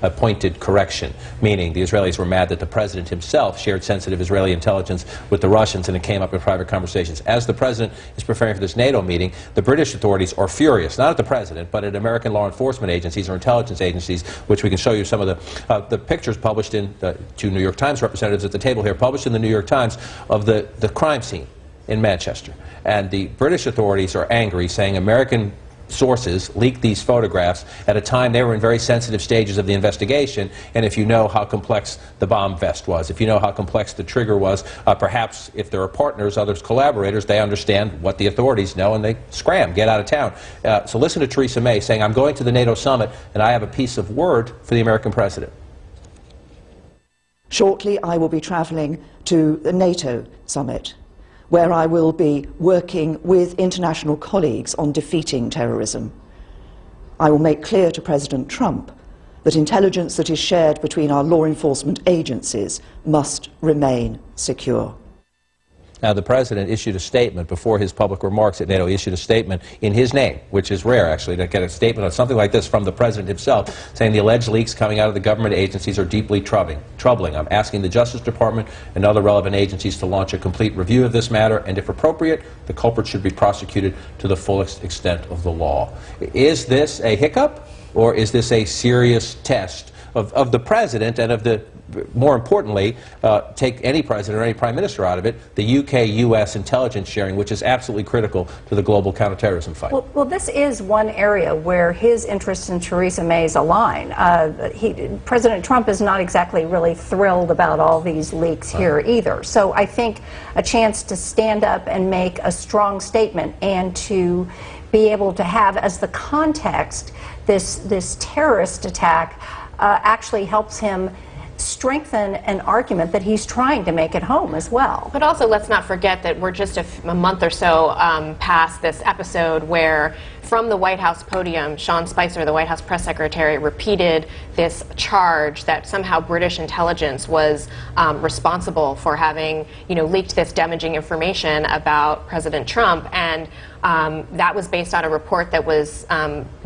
a pointed correction, meaning the Israelis were mad that the president himself shared sensitive Israeli intelligence with the Russians and it came up in private conversations. As the president is preparing for this NATO meeting, the British authorities are furious, not at the president, but at American law enforcement agencies or intelligence agencies, which we can show you some of the pictures published in two New York Times representatives at the table here, published in the New York Times of the crime scene in Manchester. And the British authorities are angry, saying American sources leaked these photographs at a time they were in very sensitive stages of the investigation, and if you know how complex the bomb vest was, if you know how complex the trigger was, perhaps if there are partners, others, collaborators, they understand what the authorities know and they scram, get out of town. So listen to Theresa May saying, I'm going to the NATO summit and I have a piece of word for the American president. Shortly I will be travelling to the NATO summit, where I will be working with international colleagues on defeating terrorism. I will make clear to President Trump that intelligence that is shared between our law enforcement agencies must remain secure. Now, the president issued a statement before his public remarks at NATO. He issued a statement in his name, which is rare, actually, to get a statement on something like this from the president himself, saying the alleged leaks coming out of the government agencies are deeply troubling. I'm asking the Justice Department and other relevant agencies to launch a complete review of this matter, and if appropriate, the culprit should be prosecuted to the fullest extent of the law. Is this a hiccup, or is this a serious test of the president and of the, more importantly, take any president or any prime minister out of it, the UK-US intelligence sharing, which is absolutely critical to the global counterterrorism fight? Well, this is one area where his interests and Theresa May's align. President Trump is not exactly really thrilled about all these leaks here either. So I think a chance to stand up and make a strong statement and to be able to have as the context this terrorist attack actually helps him strengthen an argument that he's trying to make at home as well. But also, let's not forget that we're just a month or so past this episode where, from the White House podium, Sean Spicer, the White House press secretary, repeated this charge that somehow British intelligence was responsible for having, leaked this damaging information about President Trump, and that was based on a report that was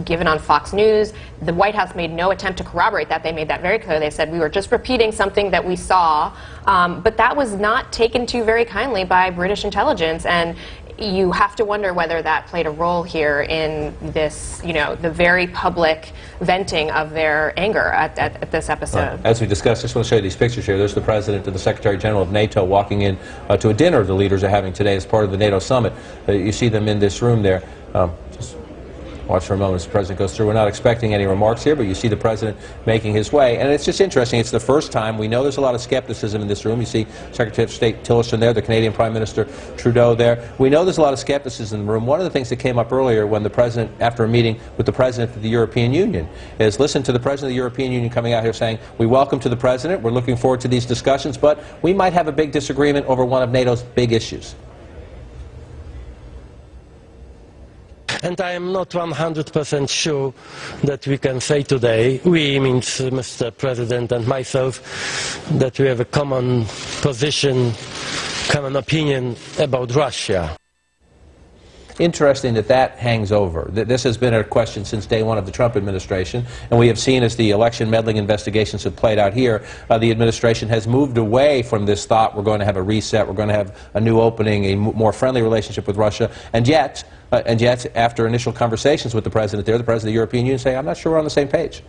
given on Fox News. The White House made no attempt to corroborate that. They made that very clear. They said, we were just repeating something that we saw, but that was not taken to very kindly by British intelligence, and you have to wonder whether that played a role here in this, the very public venting of their anger at this episode. As we discussed, I just want to show you these pictures here. There's the President and the Secretary General of NATO walking in to a dinner the leaders are having today as part of the NATO summit. You see them in this room there. Just watch for a moment as the President goes through. We're not expecting any remarks here, but you see the President making his way. And it's just interesting. It's the first time. We know there's a lot of skepticism in this room. You see Secretary of State Tillerson there, the Canadian Prime Minister Trudeau there. We know there's a lot of skepticism in the room. One of the things that came up earlier when the President, after a meeting with the President of the European Union, is listen to the President of the European Union coming out here saying, we welcome to the President, we're looking forward to these discussions, but we might have a big disagreement over one of NATO's big issues. And I am not 100% sure that we can say today, we means Mr. President and myself, that we have a common position, common opinion about Russia. Interesting that that hangs over. This has been a question since day one of the Trump administration, and we have seen as the election meddling investigations have played out here, the administration has moved away from this thought, we're going to have a reset, we're going to have a new opening, a more friendly relationship with Russia, and yet, after initial conversations with the President there, the President of the European Union saying, I'm not sure we're on the same page.